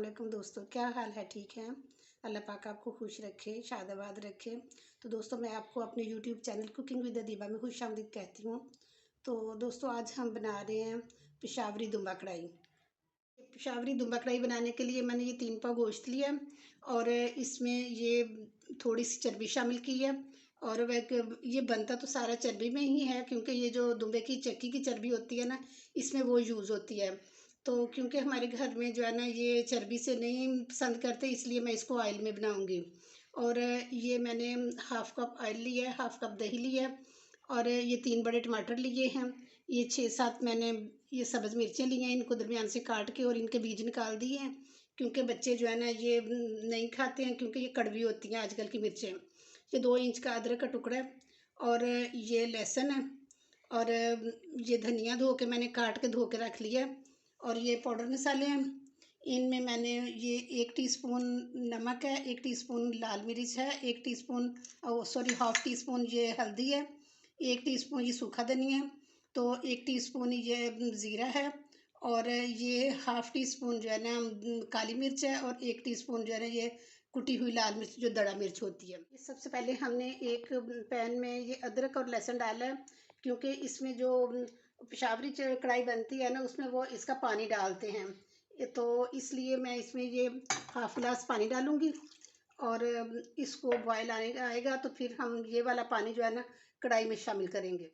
वालेकुम दोस्तों, क्या हाल है? ठीक है। अल्लाह पाक आपको खुश रखे, शादाबाद रखे। तो दोस्तों, मैं आपको अपने YouTube channel cooking with Adiba में खुशामदीद कहती हूँ। तो दोस्तों, आज हम बना रहे हैं पेशावरी दुम्बा कढ़ाई। पेशावरी दुम्बा कढ़ाई बनाने के लिए मैंने ये 3 पाव गोश्त लिया और इसमें ये थोड़ी सी चर्बी शामिल की है। और वह ये बनता तो सारा चर्बी में ही है, क्योंकि ये जो दुम्बे की चक्की की चर्बी होती है ना, इसमें वो यूज़ होती है। तो क्योंकि हमारे घर में जो है ना, ये चर्बी से नहीं पसंद करते, इसलिए मैं इसको ऑयल में बनाऊंगी। और ये मैंने हाफ़ कप ऑयल लिया है, हाफ़ कप दही लिया है और ये 3 बड़े टमाटर लिए हैं। ये 6-7 मैंने ये सब्ज़ मिर्चें ली हैं, इनको दरमियान से काट के और इनके बीज निकाल दिए हैं, क्योंकि बच्चे जो है ना ये नहीं खाते हैं, क्योंकि ये कड़वी होती हैं आजकल की मिर्चें। ये 2 इंच का अदरक का टुकड़ा है और ये लहसुन है और ये धनिया धो के मैंने काट के धो के रख लिया है। और ये पाउडर मसाले हैं, इनमें मैंने ये 1 टीस्पून नमक है, 1 टीस्पून लाल मिर्च है, 1 टीस्पून हाफ़ टी स्पून ये हल्दी है, 1 टीस्पून ये सूखा धनिया है, तो 1 टीस्पून ये ज़ीरा है और ये हाफ़ टी स्पून जो है ना काली मिर्च है और 1 टीस्पून जो है ना ये कुटी हुई लाल मिर्च, जो दड़ा मिर्च होती है। सबसे पहले हमने एक पैन में ये अदरक और लहसुन डाला है, क्योंकि इसमें जो पेशावरी कढ़ाई बनती है ना, उसमें वो इसका पानी डालते हैं। तो इसलिए मैं इसमें ये हाफ़ गिलास पानी डालूँगी और इसको बॉयल आएगा तो फिर हम ये वाला पानी जो है ना कढ़ाई में शामिल करेंगे।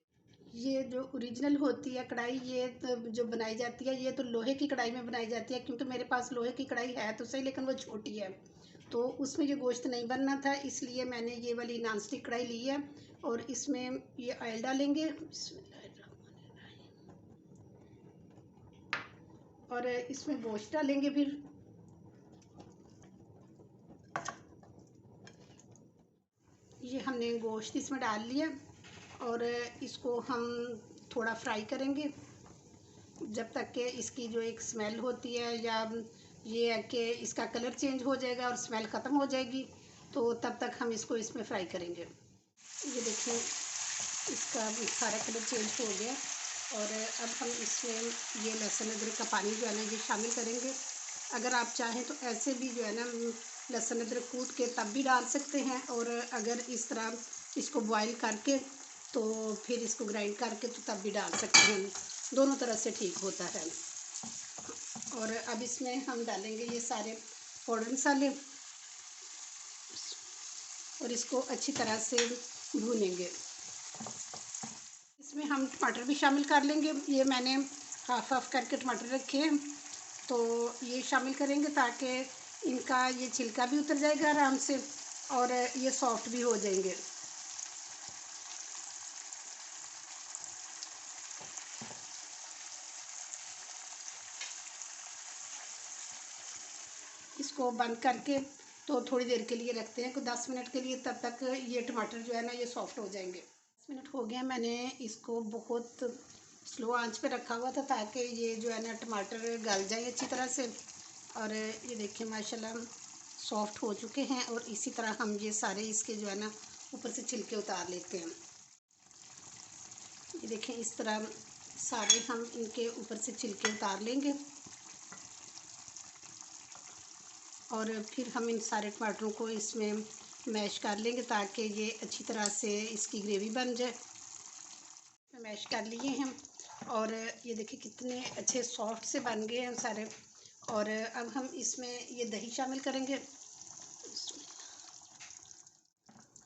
ये जो ओरिजिनल होती है कढ़ाई, ये तो जो बनाई जाती है, ये तो लोहे की कढ़ाई में बनाई जाती है, क्योंकि मेरे पास लोहे की कढ़ाई है तो सही, लेकिन वो छोटी है, तो उसमें ये गोश्त नहीं बनना था, इसलिए मैंने ये वाली नॉन स्टिक कढ़ाई ली है। और इसमें ये ऑयल डालेंगे और इसमें गोश्त डालेंगे। फिर ये हमने गोश्त इसमें डाल लिया और इसको हम थोड़ा फ्राई करेंगे, जब तक कि इसकी जो एक स्मेल होती है, या ये है कि इसका कलर चेंज हो जाएगा और स्मेल ख़त्म हो जाएगी, तो तब तक हम इसको इसमें फ्राई करेंगे। ये देखें, इसका सारा कलर चेंज हो गया और अब हम इसमें ये लहसुन अदरक का पानी जो है ना ये शामिल करेंगे। अगर आप चाहें तो ऐसे भी जो है ना लहसुन अदरक कूट के तब भी डाल सकते हैं, और अगर इस तरह इसको बॉईल करके तो फिर इसको ग्राइंड करके तो तब भी डाल सकते हैं, दोनों तरह से ठीक होता है। और अब इसमें हम डालेंगे ये सारे पाउडर मसाले और इसको अच्छी तरह से भूनेंगे। इसमें हम टमाटर भी शामिल कर लेंगे। ये मैंने हाफ़ करके टमाटर रखे हैं, तो ये शामिल करेंगे ताकि इनका ये छिलका भी उतर जाएगा आराम से और ये सॉफ्ट भी हो जाएंगे। इसको बंद करके तो थोड़ी देर के लिए रखते हैं, 10 मिनट के लिए, तब तक ये टमाटर जो है ना ये सॉफ्ट हो जाएंगे। 10 मिनट हो गए, मैंने इसको बहुत स्लो आंच पे रखा हुआ था ताकि ये जो है ना टमाटर गल जाए अच्छी तरह से। और ये देखिए माशाल्लाह सॉफ्ट हो चुके हैं, और इसी तरह हम ये सारे इसके जो है ना ऊपर से छिलके उतार लेते हैं। ये देखें, इस तरह सारे हम इनके ऊपर से छिलके उतार लेंगे और फिर हम इन सारे टमाटरों को इसमें मैश कर लेंगे ताकि ये अच्छी तरह से इसकी ग्रेवी बन जाए। मैश कर लिए हैं और ये देखिए कितने अच्छे सॉफ्ट से बन गए हैं सारे। और अब हम इसमें ये दही शामिल करेंगे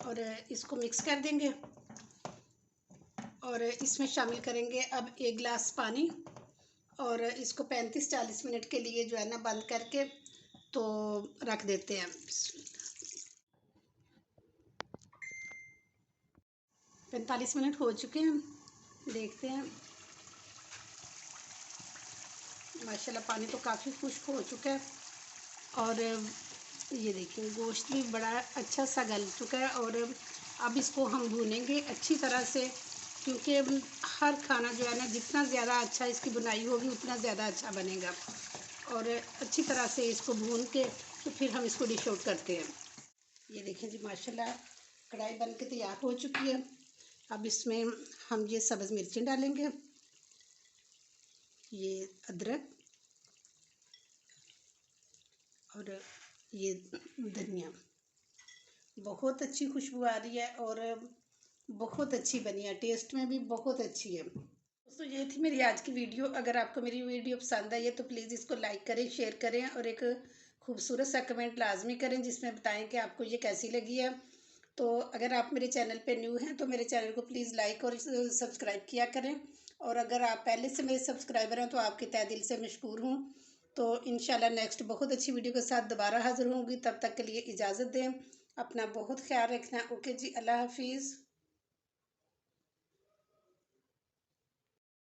और इसको मिक्स कर देंगे और इसमें शामिल करेंगे अब 1 गिलास पानी और इसको 35-40 मिनट के लिए जो है ना बंद करके तो रख देते हैं। 45 मिनट हो चुके हैं, देखते हैं। माशाल्लाह पानी तो काफ़ी खुश्क हो चुका है और ये देखिए गोश्त भी बड़ा अच्छा सा गल चुका है। और अब इसको हम भूनेंगे अच्छी तरह से, क्योंकि हर खाना जो है ना जितना ज़्यादा अच्छा इसकी बुनाई होगी उतना ज़्यादा अच्छा बनेगा। और अच्छी तरह से इसको भून के तो फिर हम इसको डिश आउट करते हैं। ये देखें जी माशाल्लाह कढ़ाई बन के तैयार हो चुकी है। अब इसमें हम ये सब्ज़ मिर्चें डालेंगे, ये अदरक, और ये धनिया, बहुत अच्छी खुशबू आ रही है और बहुत अच्छी बनी है, टेस्ट में भी बहुत अच्छी है। दोस्तों ये थी मेरी आज की वीडियो। अगर आपको मेरी वीडियो पसंद आई है तो प्लीज़ इसको लाइक करें, शेयर करें और एक खूबसूरत सा कमेंट लाजमी करें जिसमें बताएं कि आपको ये कैसी लगी है। तो अगर आप मेरे चैनल पे न्यू हैं तो मेरे चैनल को प्लीज़ लाइक और सब्सक्राइब किया करें, और अगर आप पहले से मेरे सब्सक्राइबर हैं तो आपके तहे दिल से मशकूर हूँ। तो इंशाल्लाह नेक्स्ट बहुत अच्छी वीडियो के साथ दोबारा हाज़िर होंगी। तब तक के लिए इजाज़त दें, अपना बहुत ख्याल रखना। ओके जी, अल्लाह हाफिज़।